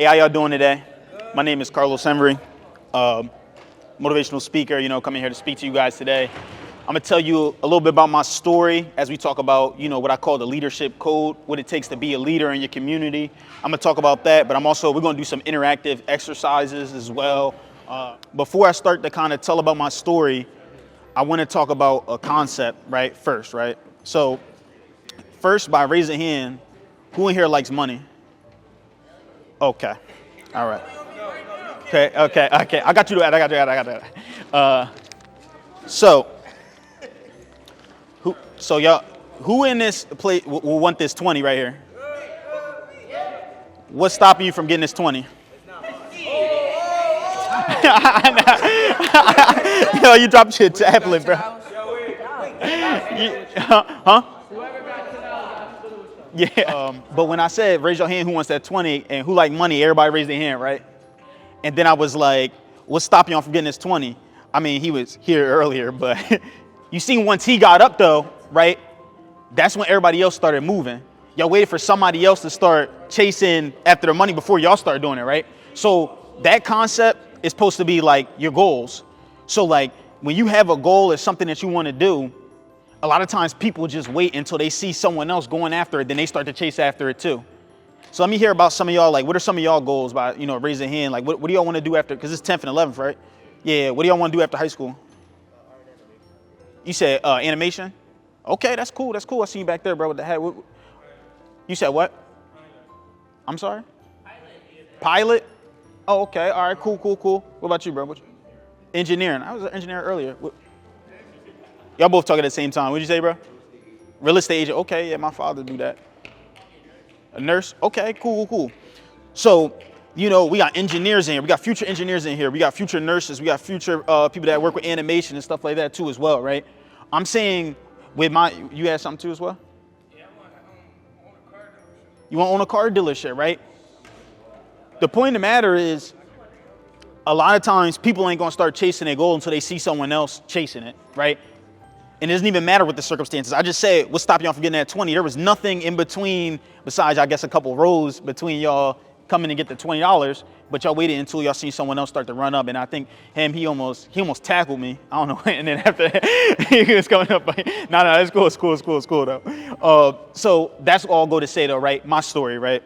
Hey, how y'all doing today? My name is Carlos Emery, motivational speaker, coming here to speak to you guys today. I'm gonna tell you a little bit about my story as we talk about, what I call the leadership code, what it takes to be a leader in your community. I'm gonna talk about that, but we're gonna do some interactive exercises as well. Before I start to kind of tell about my story, I wanna talk about a concept, right, first, right? So, first, by raising a hand, who in here likes money? Okay, all right. Okay. I got you that. So y'all, who in this place will want this 20 right here? What's stopping you from getting this 20? Yo, you dropped your tablet, bro. Huh? Yeah. But when I said raise your hand, who wants that 20, and who like money, everybody raised their hand, right? And then I was like, what's stopping y'all from getting this 20? I mean, he was here earlier, but you seen once he got up though, right? That's when everybody else started moving. Y'all waited for somebody else to start chasing after the money before y'all started doing it, right? So that concept is supposed to be like your goals. So like when you have a goal or something that you want to do, a lot of times people just wait until they see someone else going after it, then they start to chase after it too. So let me hear about some of y'all, like what are some of y'all goals by, raising a hand? Like what do y'all want to do after, because it's 10th and 11th, right? Yeah, what do y'all want to do after high school? You said animation? Okay, that's cool. I see you back there, bro, with the hat. You said what? I'm sorry? Pilot? Oh, okay. All right, cool. What about you, bro? Engineering. I was an engineer earlier. Y'all both talking at the same time. What'd you say, bro? Real estate agent. Okay, yeah, my father do that. A nurse? Okay, cool. So, we got engineers in here. We got future engineers in here. We got future nurses. We got future people that work with animation and stuff like that too as well, right? I'm saying you had something too as well? Yeah, I want to own a car dealership. You want to own a car dealership, right? The point of the matter is, a lot of times people ain't going to start chasing their goal until they see someone else chasing it, right? And it doesn't even matter what the circumstances. I just said, what's stopping y'all from getting that 20? There was nothing in between besides, I guess, a couple rows between y'all coming to get the $20, but y'all waited until y'all seen someone else start to run up. And I think he almost tackled me. I don't know. And then after he was coming up, no, it's cool though. So that's all I go to say though, right? My story, right?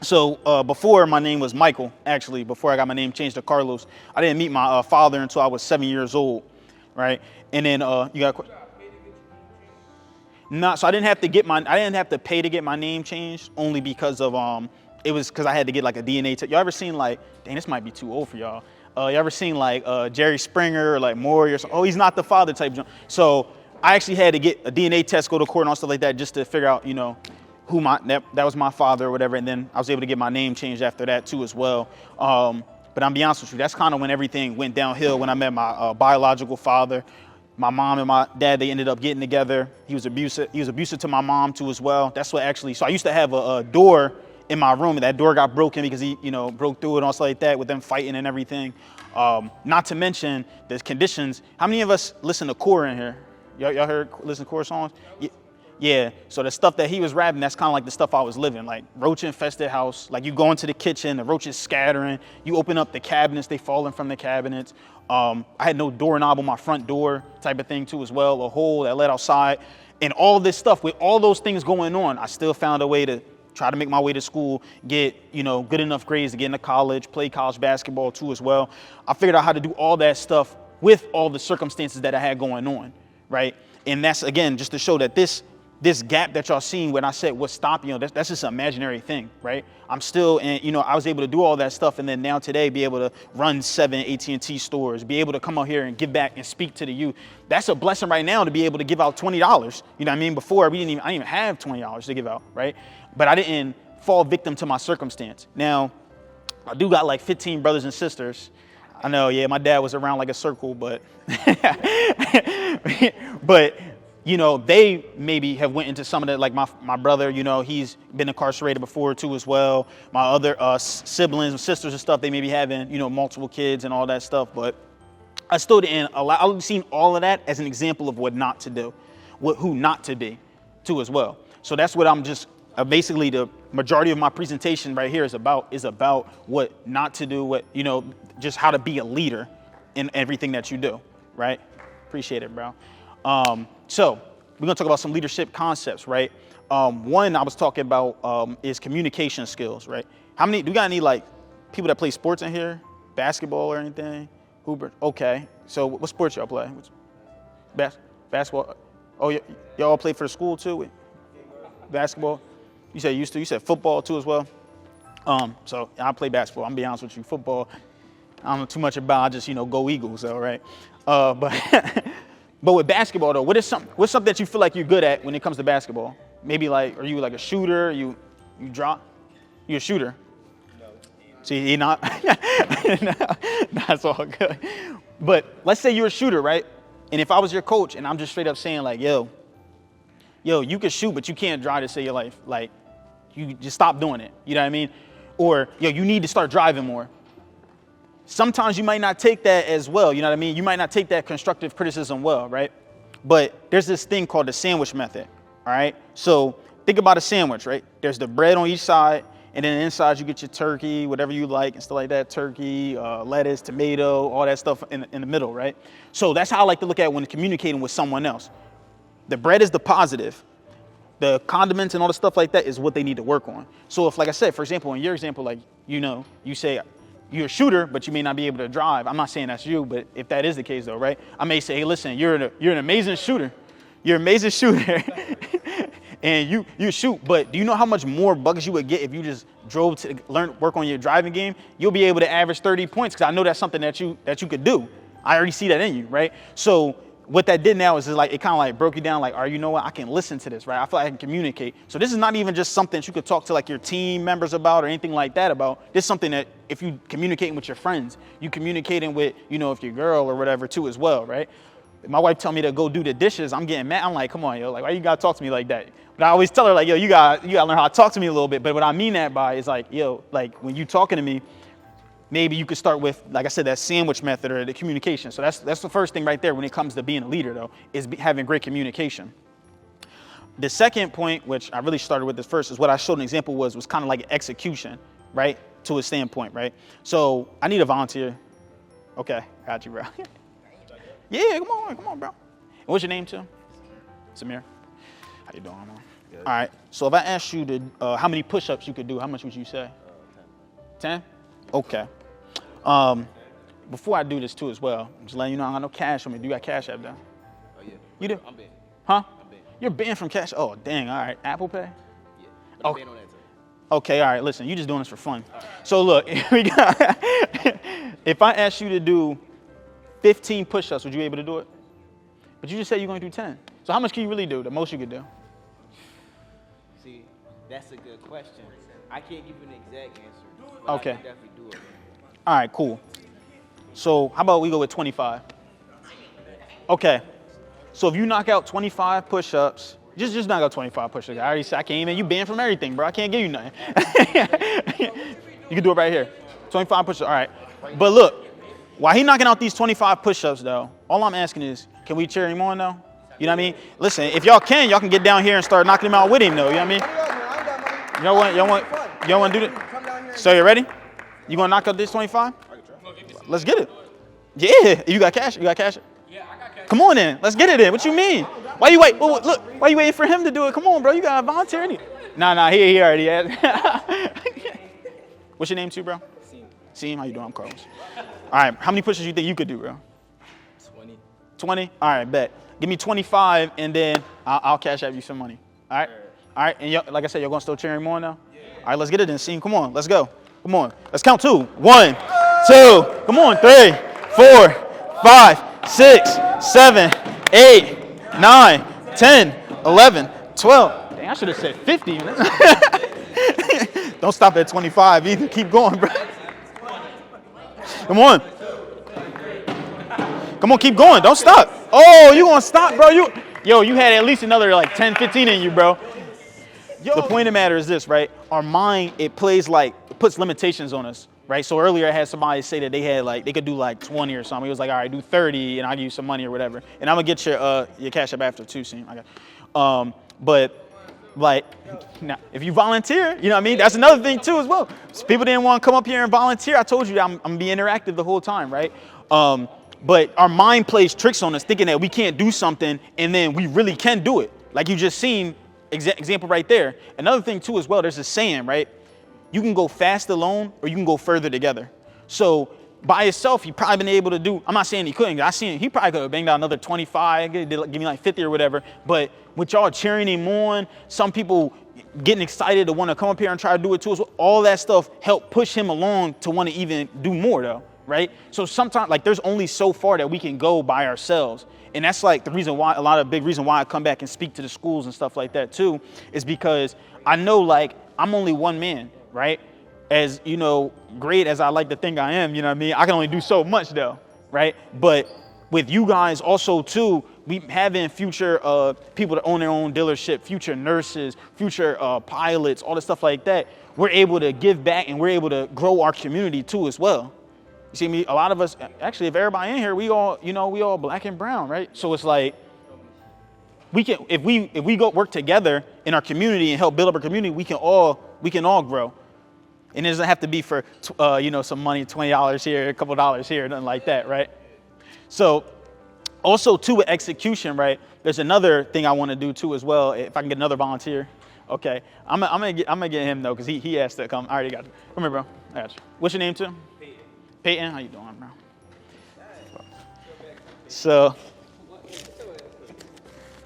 So before my name was Michael, actually, before I got my name changed to Carlos, I didn't meet my father until I was 7 years old, right? And then you got a question? No, so I didn't have to pay to get my name changed, only because of it was because I had to get like a DNA test. Y'all ever seen like, dang, this might be too old for y'all. You ever seen like Jerry Springer or like Maury or something? Oh, he's not the father type. So I actually had to get a DNA test, go to court and all stuff like that, just to figure out, who that was my father or whatever. And then I was able to get my name changed after that too as well. But I'm be honest with you, that's kind of when everything went downhill, when I met my biological father. My mom and my dad, they ended up getting together. He was abusive to my mom too as well. That's what actually, so I used to have a door in my room, and that door got broken because he, broke through it and all stuff like that with them fighting and everything. Not to mention the conditions. How many of us listen to Core in here? Y'all listen to Core songs? Yeah, so the stuff that he was rapping, that's kind of like the stuff I was living, like roach infested house. Like you go into the kitchen, the roaches scattering. You open up the cabinets, they falling from the cabinets. I had no doorknob on my front door type of thing too as well, a hole that led outside. And all this stuff, with all those things going on, I still found a way to try to make my way to school, get, good enough grades to get into college, play college basketball too as well. I figured out how to do all that stuff with all the circumstances that I had going on, right? And that's, again, just to show that this gap that y'all seen when I said what's stopping you, that's just an imaginary thing, right? I'm still, and I was able to do all that stuff, and then now today be able to run 7 AT&T stores, be able to come out here and give back and speak to the youth. That's a blessing right now to be able to give out $20. You know what I mean? Before I didn't even have $20 to give out, right? But I didn't fall victim to my circumstance. Now, I do got like 15 brothers and sisters. I know, yeah, my dad was around like a circle, but they maybe have went into some of that, like my brother, he's been incarcerated before too as well. My other siblings and sisters and stuff, they may be having, multiple kids and all that stuff. But I still didn't allow, I've seen all of that as an example of what not to do, who not to be too as well. So that's what basically the majority of my presentation right here is about what not to do, what, just how to be a leader in everything that you do, right? Appreciate it, bro. So we're gonna talk about some leadership concepts, right? One I was talking about is communication skills, right? Do you got any like people that play sports in here? Basketball or anything? Hooper? Okay. So what sports y'all play? Basketball? Oh, y'all play for the school too? Basketball? You said used to. You said football too as well. So I play basketball. I'm gonna be honest with you. Football, I don't know too much about. I just go Eagles, all right. But but with basketball though, what's something that you feel like you're good at when it comes to basketball? Maybe like, are you like a shooter? You drop? You a shooter? No. See, you're not. That's all good. But let's say you're a shooter, right? And if I was your coach and I'm just straight up saying like, yo, you can shoot, but you can't drive to save your life. Like, you just stop doing it. You know what I mean? Or, you need to start driving more. Sometimes you might not take that as well. You know what I mean? You might not take that constructive criticism well, right? But there's this thing called the sandwich method, all right? So think about a sandwich, right? There's the bread on each side, and then inside you get your turkey, whatever you like, and stuff like that, turkey, lettuce, tomato, all that stuff in the middle, right? So that's how I like to look at it when communicating with someone else. The bread is the positive. The condiments and all the stuff like that is what they need to work on. So if, like I said, for example, in your example, like, you say you're a shooter, but you may not be able to drive. I'm not saying that's you, but if that is the case though, right? I may say, hey, listen, you're an amazing shooter. You're an amazing shooter. And you shoot, but do you know how much more buckets you would get if you just drove to work on your driving game? You'll be able to average 30 points because I know that's something that you could do. I already see that in you, right? So what that did now is like, it kind of like broke you down like, all right, you know what? I can listen to this, right? I feel like I can communicate. So this is not even just something that you could talk to like your team members about or anything like that about. This is something that if you communicating with your friends, you communicating with, if your girl or whatever too as well, right? If my wife tell me to go do the dishes, I'm getting mad. I'm like, come on, like, why you gotta talk to me like that? But I always tell her like, you gotta learn how to talk to me a little bit. But what I mean that by is like, like when you talking to me, maybe you could start with, like I said, that sandwich method or the communication. So that's the first thing right there when it comes to being a leader, though, is having great communication. The second point, which I really started with this first, is what I showed an example was kind of like execution, right, to a standpoint, right? So I need a volunteer. Okay, got you, bro. Yeah, come on, bro. And what's your name, too? Samir. How you doing, man? Good. All right. So if I asked you to, how many push-ups you could do, how much would you say? 10. 10? Okay. Before I do this too as well, I'm just letting you know I got no cash on me. Do you got Cash App though? Oh yeah. You do? I'm banned. Huh? I'm banned. You're banned from Cash? Oh dang, all right. Apple Pay? Yeah. I'm banned on that too. Okay, all right, listen, you're just doing this for fun. Right. So look, if I asked you to do 15 push-ups, would you be able to do it? But you just said you're going to do 10. So how much can you really do, the most you could do? See, that's a good question. I can't give you an exact answer, but okay. I can definitely do it. All right, cool. So how about we go with 25? Okay. So if you knock out 25 push-ups, just knock out 25 push-ups. I already said I can't even. You banned from everything, bro. I can't give you nothing. You can do it right here. 25 push-ups. All right. But look, while he knocking out these 25 push-ups, though, all I'm asking is, can we cheer him on, though? You know what I mean? Listen, if y'all can get down here and start knocking him out with him, though. You know what I mean? Y'all want to do that? So you ready? You gonna knock out this 25? Let's get it. Yeah. You got cash? Yeah, I got cash. Come on then. Let's get it in. What you mean? Why you wait? Look, why you waiting for him to do it? Come on, bro. You got to volunteer. Nah. He already has. What's your name too, bro? Seem. How you doing? I'm Carlos. All right. How many pushes you think you could do, bro? 20. 20? All right, bet. Give me 25, and then I'll cash out you some money. All right? All right. And like I said, you're going to still cheer him on now? Yeah. All right, let's get it then, Seem. Come on. Let's go. Come on. Let's count 2. 1, 2. Come on. 3, 4, 5, 6, 7, 8, 9, 10, 11, 12. Dang, I should have said 50. Don't stop at 25 either. Keep going, bro. Come on. Come on, keep going. Don't stop. Oh, you gonna stop, bro? You had at least another like 10, 15 in you, bro. The point of the matter is this, right? Our mind, it puts limitations on us, right? So earlier I had somebody say that they could do like 20 or something. He was like, all right, do 30 and I'll give you some money or whatever. And I'm gonna get your Cash App after too, Seem. But Like, now, if you volunteer, you know what I mean? That's another thing too as well. So people didn't want to come up here and volunteer. I told you I'm gonna be interactive the whole time, right? But our mind plays tricks on us, thinking that we can't do something, and then we really can do it. Like you just seen, example right there. Another thing too as well, there's a saying, right? You can go fast alone, or you can go further together. So by himself, he probably been able to do, I'm not saying he couldn't, I seen he probably could have banged out another 25, give me like 50 or whatever. But with y'all cheering him on, some people getting excited to want to come up here and try to do it too, all that stuff helped push him along to want to even do more though, right? So sometimes, like, there's only so far that we can go by ourselves. And that's like the reason why, big reason why I come back and speak to the schools and stuff like that too, is because I know, like, I'm only one man, right? As, you know, great as I like to think I am, you know what I mean? I can only do so much though, right? But with you guys also too, we having future people that own their own dealership, future nurses, future pilots, all the stuff like that, we're able to give back and we're able to grow our community too as well. You see me, a lot of us, actually, if everybody in here, we all, you know, we all black and brown, right? So it's like, we can, if we go work together in our community and help build up our community, we can all grow. And it doesn't have to be for, you know, some money, $20 here, a couple dollars here, nothing like that, right? So also too with execution, right? There's another thing I want to do too as well. If I can get another volunteer, okay. I'm gonna get him though, because he asked to come. I already got you. Come here, bro. I got you. What's your name too? Peyton, how you doing, bro? So,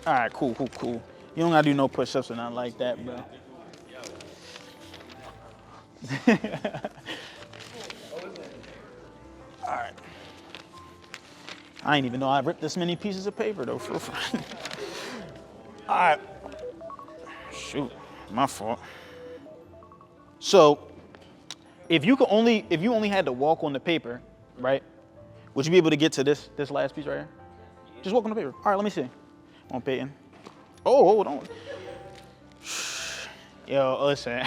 all right, cool. You don't gotta do no push-ups or nothing like that, bro. All right. I ain't even know I ripped this many pieces of paper though. All right. Shoot, my fault. So, if you only had to walk on the paper, right? Would you be able to get to this last piece right here? Just walk on the paper. All right, let me see. Come on, Peyton. Oh, hold on. Yo, listen.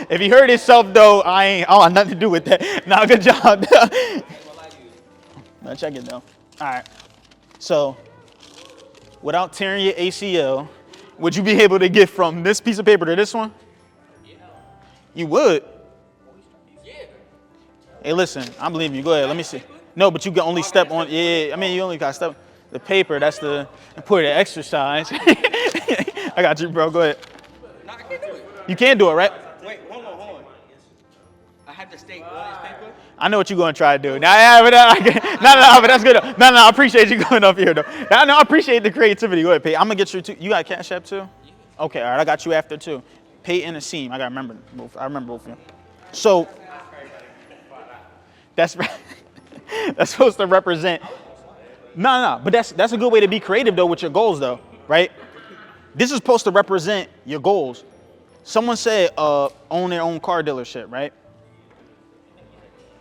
If he hurt himself though, I don't have nothing to do with that. Nah, good job. Now check it though. All right. So, without tearing your ACL, would you be able to get from this piece of paper to this one? Yeah. You would? Yeah. Hey, listen, I believe you. Go ahead. Let me see. No, but you can only step on. Yeah, I mean, you only got to step the paper. That's the important exercise. I got you, bro. Go ahead. No, I can't do it. You can do it, right? Wait, hold on. I have to stay on this paper? I know what you're going to try to do. Now, but that's good. No, I appreciate you going up here, though. No, I appreciate the creativity. Go ahead, Peyton. I'm going to get you, too. You got Cash App, too? Yeah. Okay, all right. I got you after, too. Peyton and Asim. I got to remember both. I remember both of them. So, that's supposed to represent. No. But that's a good way to be creative, though, with your goals, though, right? This is supposed to represent your goals. Someone said own their own car dealership, right?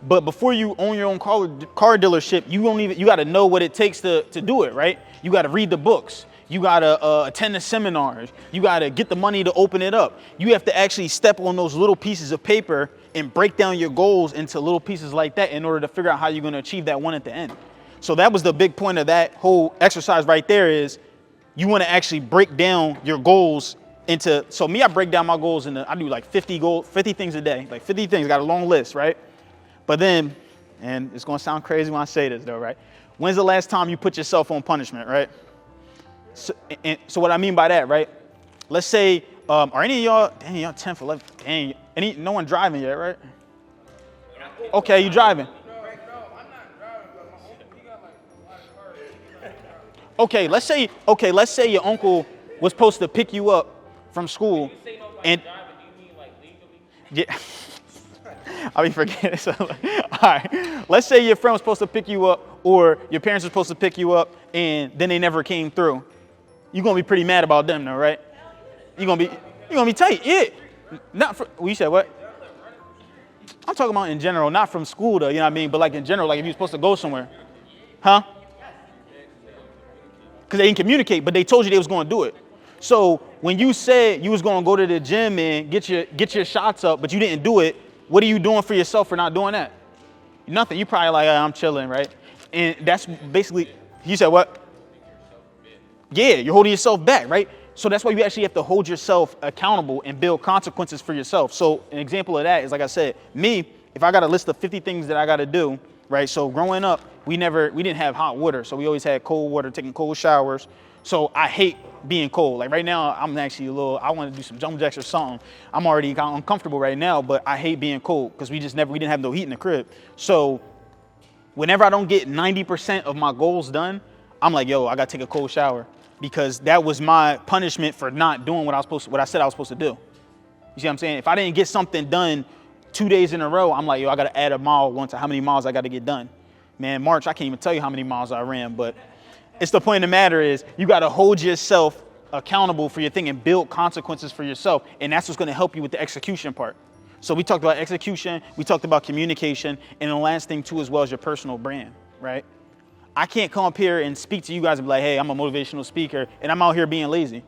But before you own your own car dealership, you got to know what it takes to do it, right? You got to read the books. You got to attend the seminars. You got to get the money to open it up. You have to actually step on those little pieces of paper and break down your goals into little pieces like that in order to figure out how you're going to achieve that one at the end. So that was the big point of that whole exercise right there is you want to actually break down your goals into, so me, I break down my goals I do like 50 things a day, like 50 things, got a long list, right? But then, and it's going to sound crazy when I say this though, right? When's the last time you put yourself on punishment, right? So what I mean by that, right? Let's say, are any of y'all 10 for 11? Dang, no one driving yet, right? Okay, you driving. Okay, let's say your uncle was supposed to pick you up from school, and yeah. I'll be forgetting. So, all right. Let's say your friend was supposed to pick you up, or your parents were supposed to pick you up, and then they never came through. You're gonna be pretty mad about them, though, right? You're gonna be tight. Yeah. Not for. You said what? I'm talking about in general, not from school, though. You know what I mean? But like in general, like if you're supposed to go somewhere, huh? Because they didn't communicate, but they told you they was going to do it. So when you said you was going to go to the gym and get your shots up, but you didn't do it, what are you doing for yourself for not doing that? Nothing. You probably like, I'm chilling, right? And that's basically, you said what? Yeah, you're holding yourself back, right? So that's why you actually have to hold yourself accountable and build consequences for yourself. So an example of that is, like I said, me, if I got a list of 50 things that I got to do, right? So growing up, we didn't have hot water. So we always had cold water, taking cold showers. So I hate being cold. Like right now, I'm actually I want to do some jump jacks or something. I'm already kind of uncomfortable right now, but I hate being cold because we didn't have no heat in the crib. So whenever I don't get 90% of my goals done, I'm like, yo, I got to take a cold shower, because that was my punishment for not doing what I said I was supposed to do. You see what I'm saying? If I didn't get something done 2 days in a row, I'm like, yo, I got to add a mile once to how many miles I got to get done. Man, March, I can't even tell you how many miles I ran, but it's the point of the matter is you got to hold yourself accountable for your thing and build consequences for yourself. And that's what's going to help you with the execution part. So we talked about execution, we talked about communication, and the last thing too as well is your personal brand, right? I can't come up here and speak to you guys and be like, hey, I'm a motivational speaker, and I'm out here being lazy,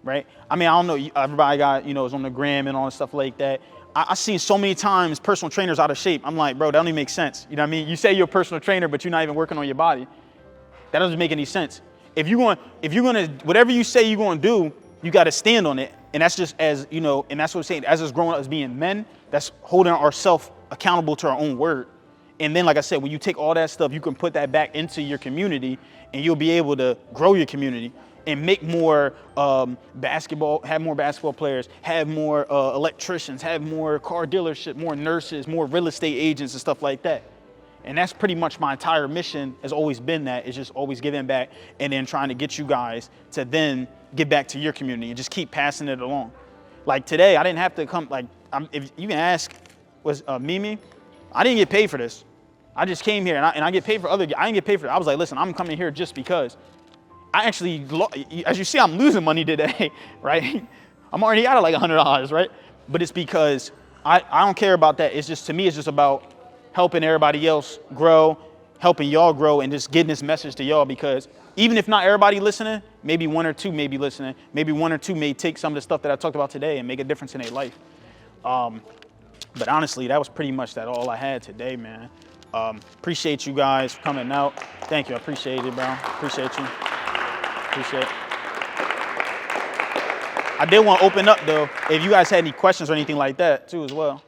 right? I mean, I don't know, everybody got, is on the gram and all that stuff like that. I've seen so many times personal trainers out of shape. I'm like, bro, that don't even make sense. You know what I mean? You say you're a personal trainer, but you're not even working on your body. That doesn't make any sense. If you're gonna, whatever you say you're gonna do, you got to stand on it. And that's just and that's what I'm saying, as us growing up as being men, that's holding ourselves accountable to our own word. And then, like I said, when you take all that stuff, you can put that back into your community, and you'll be able to grow your community and make more have more basketball players, have more electricians, have more car dealerships, more nurses, more real estate agents and stuff like that. And that's pretty much my entire mission has always been that. It's just always giving back and then trying to get you guys to then give back to your community and just keep passing it along. Like today, I didn't have to come, if you can ask, was Mimi, I didn't get paid for this. I just came here and I get paid for I didn't get paid for it. I was like, listen, I'm coming here just because. I actually, as you see, I'm losing money today, right? I'm already out of like $100, right? But it's because I don't care about that. It's just, to me, it's just about helping everybody else grow, helping y'all grow, and just getting this message to y'all, because even if not everybody listening, maybe one or two may be listening. Maybe one or two may take some of the stuff that I talked about today and make a difference in their life. But honestly, that was pretty much all I had today, man. Appreciate you guys for coming out. Thank you. I appreciate it, bro. Appreciate you. Appreciate it. I did want to open up, though, if you guys had any questions or anything like that, too, as well.